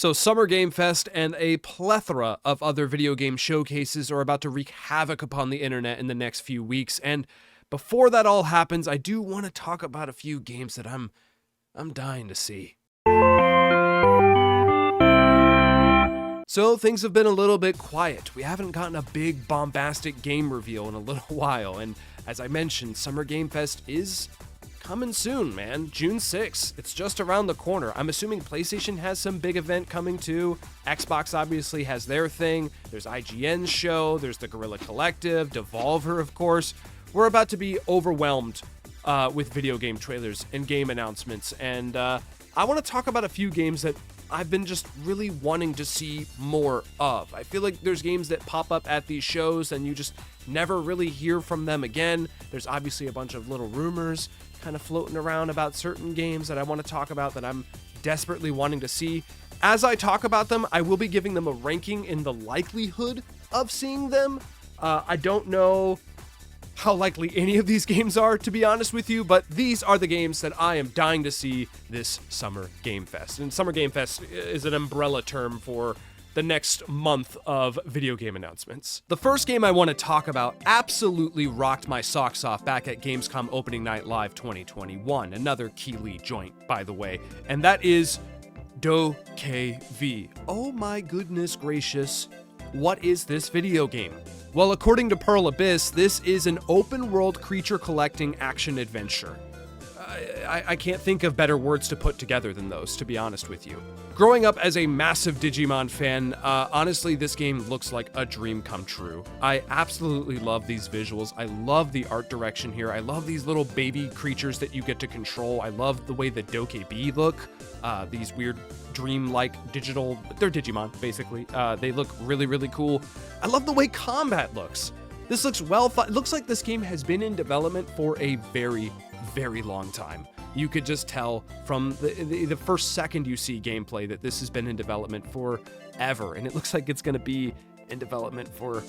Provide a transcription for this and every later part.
So Summer Game Fest and a plethora of other video game showcases are about to wreak havoc upon the internet in the next few weeks, and before that all happens, I do want to talk about a few games that I'm dying to see. So things have been a little bit quiet. We haven't gotten a big bombastic game reveal in a little while, and as I mentioned, Summer Game Fest is coming soon, man. June 6th. It's just around the corner. I'm assuming PlayStation has some big event coming too. Xbox obviously has their thing. There's IGN's show. There's the Guerrilla Collective, Devolver, of course. We're about to be overwhelmed with video game trailers and game announcements. And I want to talk about a few games that I've been just really wanting to see more of. I feel like there's games that pop up at these shows and you just never really hear from them again. There's obviously a bunch of little rumors kind of floating around about certain games that I want to talk about that I'm desperately wanting to see. As I talk about them, I will be giving them a ranking in the likelihood of seeing them. I don't know how likely any of these games are, to be honest with you, but these are the games that I am dying to see this Summer Game Fest. And Summer Game Fest is an umbrella term for the next month of video game announcements. The first game I want to talk about absolutely rocked my socks off back at Gamescom Opening Night Live 2021, another Keighley joint, by the way, and that is DokeV. Oh my goodness gracious, what is this video game? Well, according to Pearl Abyss, this is an open-world creature collecting action adventure. I can't think of better words to put together than those, to be honest with you. Growing up as a massive Digimon fan, honestly, this game looks like a dream come true. I absolutely love these visuals. I love the art direction here. I love these little baby creatures that you get to control. I love the way the DokeV look. These weird dream-like digital, they're Digimon, basically. They look really, really cool. I love the way combat looks. This looks it looks like this game has been in development for a very, very long time. You could just tell from the first second you see gameplay that this has been in development forever, and it looks like it's going to be in development for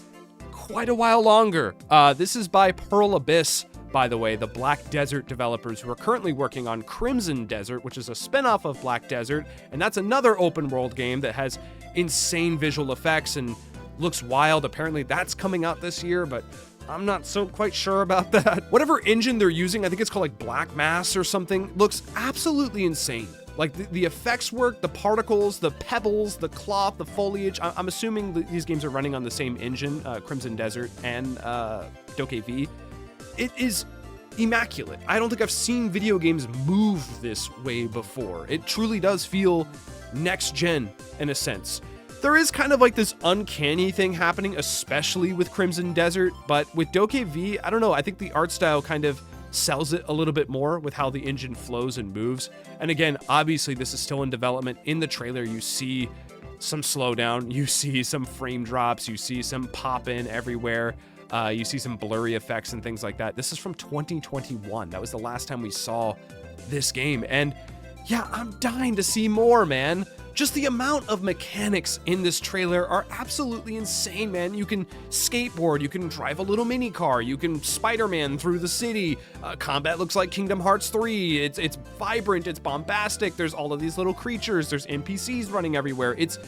quite a while longer. This is by Pearl Abyss, by the way, the Black Desert developers who are currently working on Crimson Desert, which is a spinoff of Black Desert, and that's another open world game that has insane visual effects and looks wild. Apparently that's coming out this year, but I'm not so quite sure about that. Whatever engine they're using, I think it's called like Black Mass or something, looks absolutely insane. Like the effects work, the particles, the pebbles, the cloth, the foliage. I'm assuming these games are running on the same engine, Crimson Desert and DokeV. It is immaculate. I don't think I've seen video games move this way before. It truly does feel next gen in a sense. There is kind of like this uncanny thing happening, especially with Crimson Desert, but with DokeV, I don't know, I think the art style kind of sells it a little bit more with how the engine flows and moves. And again, obviously this is still in development. In the trailer, you see some slowdown, you see some frame drops, you see some pop-in everywhere, you see some blurry effects and things like that. This is from 2021. That was the last time we saw this game. And yeah, I'm dying to see more, man. Just the amount of mechanics in this trailer are absolutely insane, man. You can skateboard, you can drive a little mini car, you can Spider-Man through the city. Combat looks like Kingdom Hearts 3. It's vibrant, it's bombastic. There's all of these little creatures. There's NPCs running everywhere. It's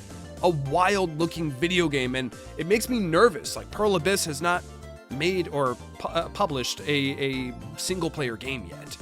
a wild-looking video game, and it makes me nervous. Like, Pearl Abyss has not made or published a single-player game yet.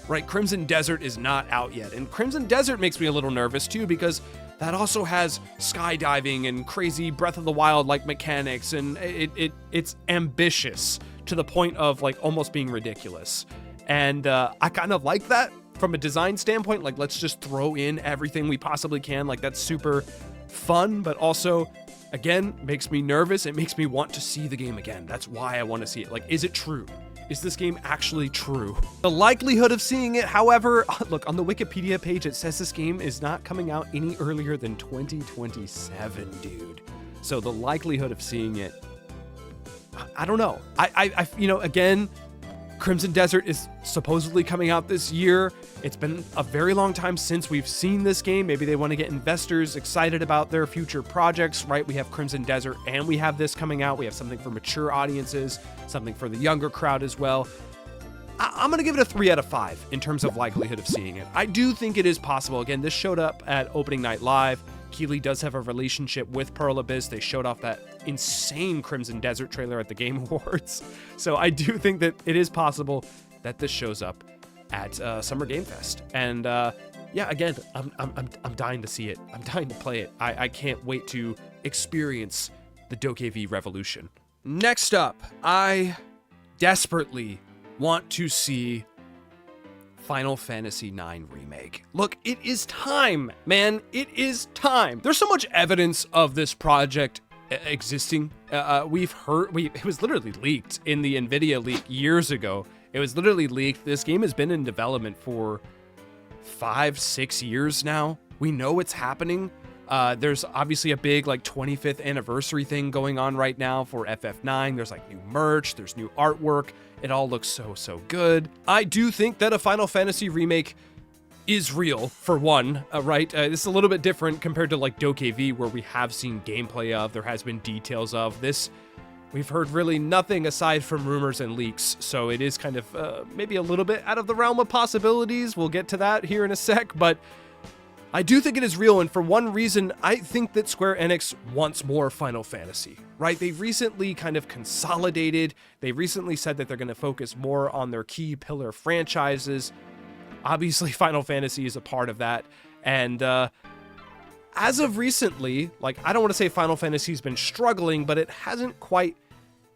Right, Crimson Desert is not out yet, and Crimson Desert makes me a little nervous too because that also has skydiving and crazy Breath of the Wild-like mechanics, and it's ambitious to the point of like almost being ridiculous. And I kind of like that from a design standpoint. Like, let's just throw in everything we possibly can. Like, that's super fun, but also, again, makes me nervous. It makes me want to see the game again. That's why I want to see it. Like, is it true? Is this game actually true? The likelihood of seeing it, however, look, on the Wikipedia page, it says this game is not coming out any earlier than 2027, dude. So the likelihood of seeing it, I don't know. I you know, again, Crimson Desert is supposedly coming out this year. It's been a very long time since we've seen this game. Maybe they want to get investors excited about their future projects, right? We have Crimson Desert and we have this coming out. We have something for mature audiences, something for the younger crowd as well. I'm going to give it a 3 out of 5 in terms of likelihood of seeing it. I do think it is possible. Again, this showed up at Opening Night Live. Keighley does have a relationship with Pearl Abyss. They showed off that insane Crimson Desert trailer at the Game Awards. So I do think that it is possible that this shows up at Summer Game Fest. And yeah, again, I'm dying to see it. I'm dying to play it. I can't wait to experience the DokeV revolution. Next up, I desperately want to see Final Fantasy IX Remake. Look, it is time, man. It is time. There's so much evidence of this project existing. We've heard, it was literally leaked in the NVIDIA leak years ago. It was literally leaked. This game has been in development for 5-6 years now. We know it's happening. There's obviously a big like 25th anniversary thing going on right now for FF9. There's like new merch, there's new artwork. It all looks so good. I do think that a Final Fantasy remake is real, for one, right? This is a little bit different compared to like DokeV, where we have seen gameplay of, there has been details of. This, we've heard really nothing aside from rumors and leaks, so it is kind of maybe a little bit out of the realm of possibilities. We'll get to that here in a sec, but I do think it is real, and for one reason, I think that Square Enix wants more Final Fantasy, right? They recently kind of consolidated. They recently said that they're going to focus more on their key pillar franchises. Obviously, Final Fantasy is a part of that, and as of recently, like, I don't want to say Final Fantasy's been struggling, but it hasn't quite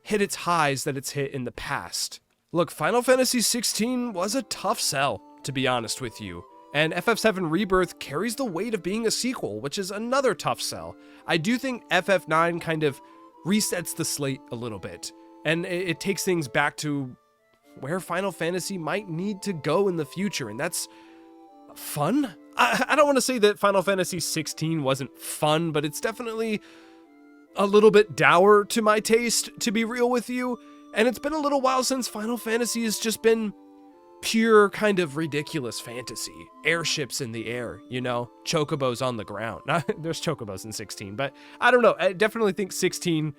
hit its highs that it's hit in the past. Look, Final Fantasy XVI was a tough sell, to be honest with you. And FF7 Rebirth carries the weight of being a sequel, which is another tough sell. I do think FF9 kind of resets the slate a little bit, and it takes things back to where Final Fantasy might need to go in the future, and that's fun. I don't want to say that Final Fantasy 16 wasn't fun, but it's definitely a little bit dour to my taste, to be real with you, and it's been a little while since Final Fantasy has just been pure kind of ridiculous fantasy. Airships in the air, you know, chocobos on the ground. There's chocobos in 16, but I don't know. I definitely think 16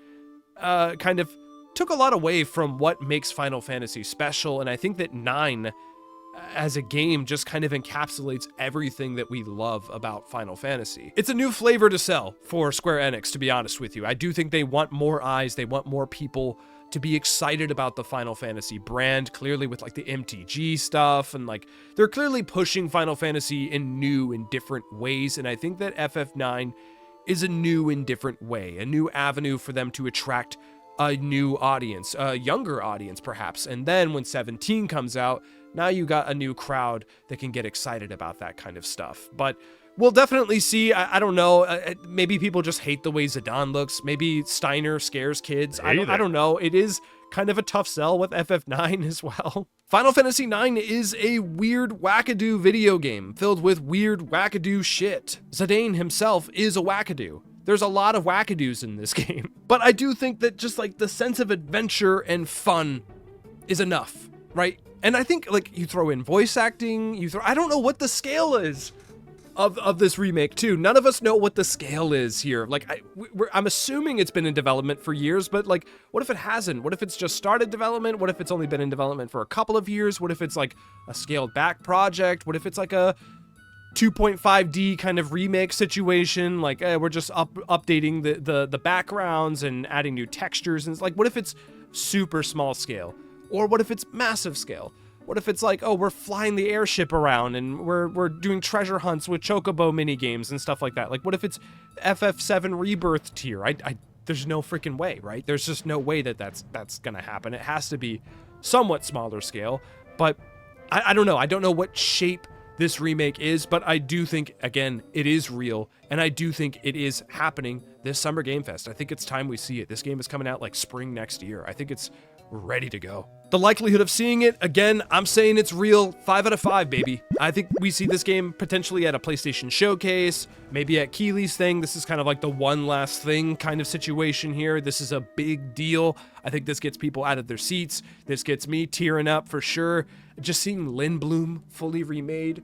kind of took a lot away from what makes Final Fantasy special, and I think that 9 as a game just kind of encapsulates everything that we love about Final Fantasy. It's a new flavor to sell for Square Enix, to be honest with you. I do think they want more eyes, they want more people to be excited about the Final Fantasy brand, clearly with like the MTG stuff, and like they're clearly pushing Final Fantasy in new and different ways, and I think that FF9 is a new and different way, a new avenue for them to attract a new audience, a younger audience perhaps, and then when 17 comes out, now you got a new crowd that can get excited about that kind of stuff. But we'll definitely see. I don't know. Maybe people just hate the way Zidane looks. Maybe Steiner scares kids. I don't know. It is kind of a tough sell with FF9 as well. Final Fantasy IX is a weird wackadoo video game filled with weird wackadoo shit. Zidane himself is a wackadoo. There's a lot of wackadoos in this game. But I do think that just like the sense of adventure and fun is enough, right? And I think like you throw in voice acting, I don't know what the scale is of this remake too. None of us know what the scale is here. Like I'm assuming it's been in development for years, but like, what if it hasn't? What if it's just started development? What if it's only been in development for a couple of years? What if it's like a scaled back project? What if it's like a 2.5D kind of remake situation? Like we're just updating the backgrounds and adding new textures, and it's like, what if it's super small scale? Or what if it's massive scale? What if it's like, oh, we're flying the airship around and we're doing treasure hunts with chocobo mini games and stuff like that? Like, what if it's FF7 Rebirth tier? There's no freaking way, right? There's just no way that that's gonna happen. It has to be somewhat smaller scale, but I don't know. I don't know what shape this remake is, but I do think, again, it is real, and I do think it is happening this Summer Game Fest. I think it's time we see it. This game is coming out like spring next year. I think it's ready to go. The likelihood of seeing it, again, I'm saying it's real. 5 out of 5, baby. I think we see this game potentially at a PlayStation showcase, maybe at Keighley's thing. This is kind of like the one last thing kind of situation here. This is a big deal. I think this gets people out of their seats. This gets me tearing up for sure. Just seeing Lindblom fully remade.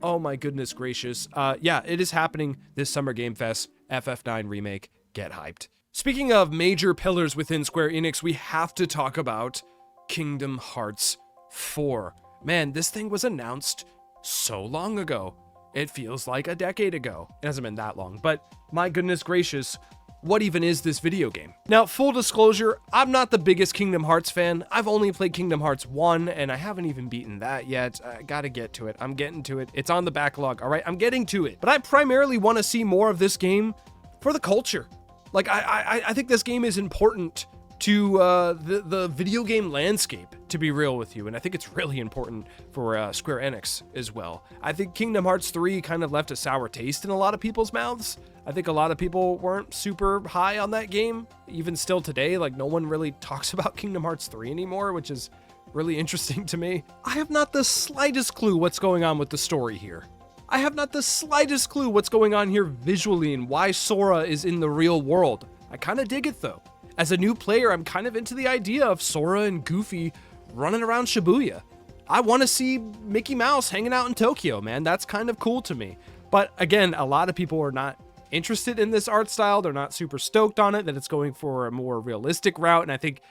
Oh my goodness gracious. Yeah, it is happening this Summer Game Fest. FF9 Remake. Get hyped. Speaking of major pillars within Square Enix, we have to talk about Kingdom Hearts 4. Man, this thing was announced so long ago. It feels like a decade ago. It hasn't been that long, but my goodness gracious, what even is this video game? Now, full disclosure, I'm not the biggest Kingdom Hearts fan. I've only played Kingdom Hearts 1, and I haven't even beaten that yet. I gotta get to it. I'm getting to it. It's on the backlog, all right? I'm getting to it. But I primarily want to see more of this game for the culture. Like, I think this game is important to the video game landscape, to be real with you. And I think it's really important for Square Enix as well. I think Kingdom Hearts 3 kind of left a sour taste in a lot of people's mouths. I think a lot of people weren't super high on that game. Even still today, like, no one really talks about Kingdom Hearts 3 anymore, which is really interesting to me. I have not the slightest clue what's going on with the story here. I have not the slightest clue what's going on here visually and why Sora is in the real world. I kind of dig it though. As a new player, I'm kind of into the idea of Sora and Goofy running around Shibuya. I want to see Mickey Mouse hanging out in Tokyo, man. That's kind of cool to me. But again, a lot of people are not interested in this art style. They're not super stoked on it, that it's going for a more realistic route. And I think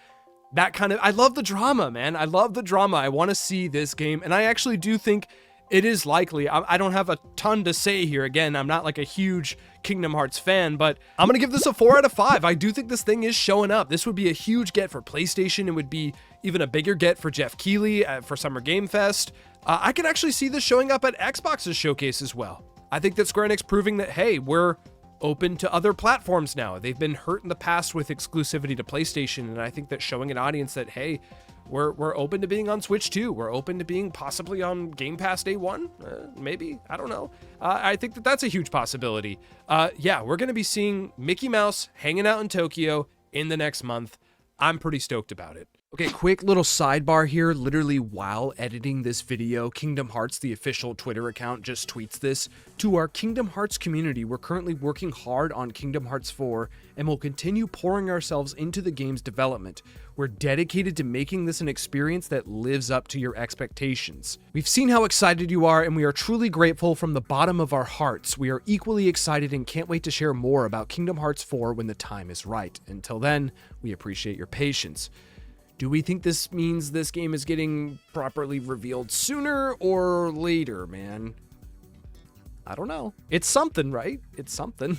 that kind of, I love the drama, man. I love the drama. I want to see this game. And I actually do think it is likely. I don't have a ton to say here. Again, I'm not like a huge Kingdom Hearts fan, but I'm going to give this a 4 out of 5. I do think this thing is showing up. This would be a huge get for PlayStation. It would be even a bigger get for Jeff Keighley for Summer Game Fest. I can actually see this showing up at Xbox's showcase as well. I think that Square Enix proving that, hey, we're open to other platforms now. They've been hurt in the past with exclusivity to PlayStation, and I think that showing an audience that, hey, we're open to being on Switch too. We're open to being possibly on Game Pass Day 1, maybe. I don't know. I think that that's a huge possibility. Yeah, we're going to be seeing Mickey Mouse hanging out in Tokyo in the next month. I'm pretty stoked about it. Okay, quick little sidebar here. Literally while editing this video, Kingdom Hearts, the official Twitter account, just tweets this. To our Kingdom Hearts community, we're currently working hard on Kingdom Hearts 4 and will continue pouring ourselves into the game's development. We're dedicated to making this an experience that lives up to your expectations. We've seen how excited you are, and we are truly grateful from the bottom of our hearts. We are equally excited and can't wait to share more about Kingdom Hearts 4 when the time is right. Until then, we appreciate your patience. Do we think this means this game is getting properly revealed sooner or later, man? I don't know. It's something, right? It's something.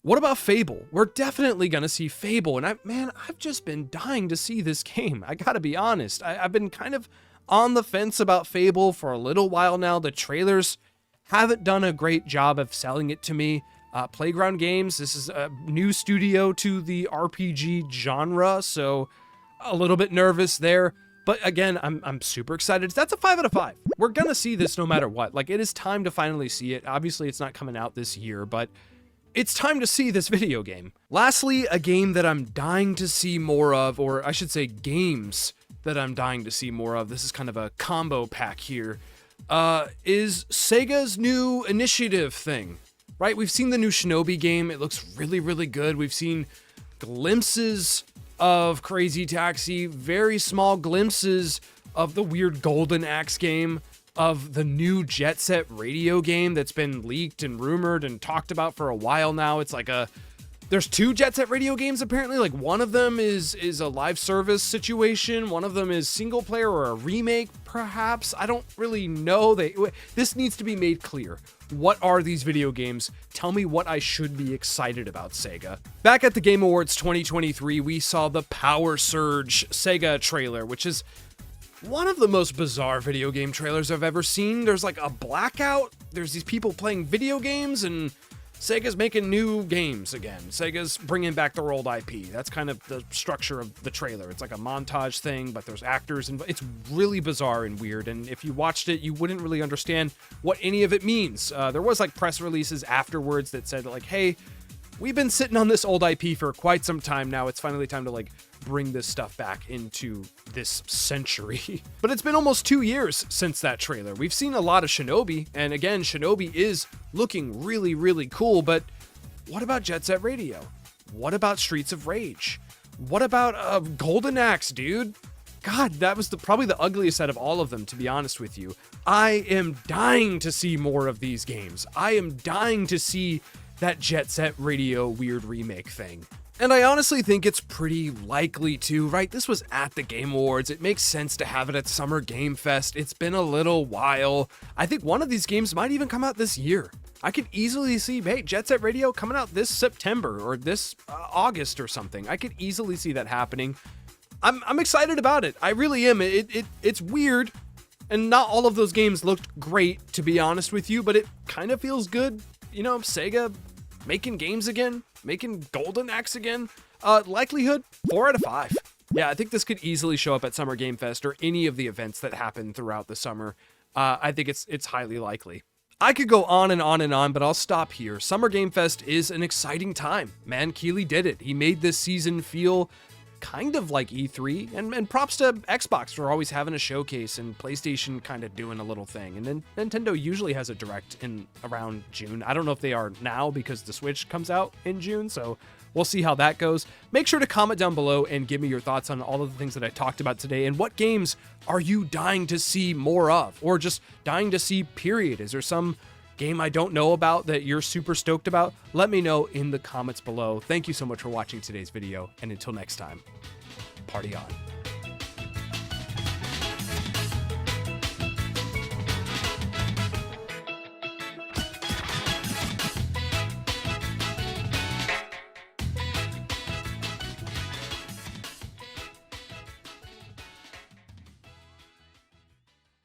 What about Fable? We're definitely gonna see Fable, and I've just been dying to see this game. I gotta be honest. I've been kind of on the fence about Fable for a little while now. The trailers haven't done a great job of selling it to me. Playground Games, this is a new studio to the RPG genre, so a little bit nervous there. But again, I'm super excited. That's a 5 out of 5. We're gonna see this no matter what. Like, it is time to finally see it. Obviously, it's not coming out this year, but it's time to see this video game. Lastly, a game that I'm dying to see more of, or I should say games that I'm dying to see more of, this is kind of a combo pack here, is Sega's new initiative thing, right? We've seen the new Shinobi game. It looks really, really good. We've seen glimpses of Crazy Taxi, very small glimpses of the weird Golden Axe game, of the new Jet Set Radio game that's been leaked and rumored and talked about for a while now. It's like there's 2 Jet Set Radio games apparently. Like, one of them is a live service situation. One of them is single player or a remake, perhaps. I don't really know. This needs to be made clear. What are these video games? Tell me what I should be excited about, Sega. Back at the Game Awards 2023, we saw the Power Surge Sega trailer, which is one of the most bizarre video game trailers I've ever seen. There's like a blackout. There's these people playing video games, and Sega's making new games again. Sega's bringing back their old IP. That's kind of the structure of the trailer. It's like a montage thing, but there's actors, and it's really bizarre and weird. And if you watched it, you wouldn't really understand what any of it means. There was like press releases afterwards that said like, hey, we've been sitting on this old IP for quite some time now. It's finally time to like bring this stuff back into this century. But it's been almost 2 years since that trailer. We've seen a lot of Shinobi, and again, Shinobi is looking really, really cool, but what about Jet Set Radio? What about Streets of Rage? What about Golden Axe, dude? God, that was probably the ugliest out of all of them, to be honest with you. I am dying to see more of these games. I am dying to see that Jet Set Radio weird remake thing. And I honestly think it's pretty likely to, right? This was at the Game Awards. It makes sense to have it at Summer Game Fest. It's been a little while. I think one of these games might even come out this year. I could easily see, hey, Jet Set Radio coming out this September or this August or something. I could easily see that happening. I'm excited about it. I really am. It's weird, and not all of those games looked great, to be honest with you, but it kind of feels good. You know, Sega making games again, making Golden Axe again. Likelihood, 4 out of 5. Yeah, I think this could easily show up at Summer Game Fest or any of the events that happen throughout the summer. I think it's highly likely. I could go on and on and on, but I'll stop here. Summer Game Fest is an exciting time. Man, Keeley did it. He made this season feel kind of like E3, and props to Xbox for always having a showcase and PlayStation kind of doing a little thing. And then Nintendo usually has a direct in around June. I don't know if they are now because the Switch comes out in June, so we'll see how that goes. Make sure to comment down below and give me your thoughts on all of the things that I talked about today, and what games are you dying to see more of, or just dying to see, period? Is there some game I don't know about that you're super stoked about? Let me know in the comments below. Thank you so much for watching today's video, and until next time, party on.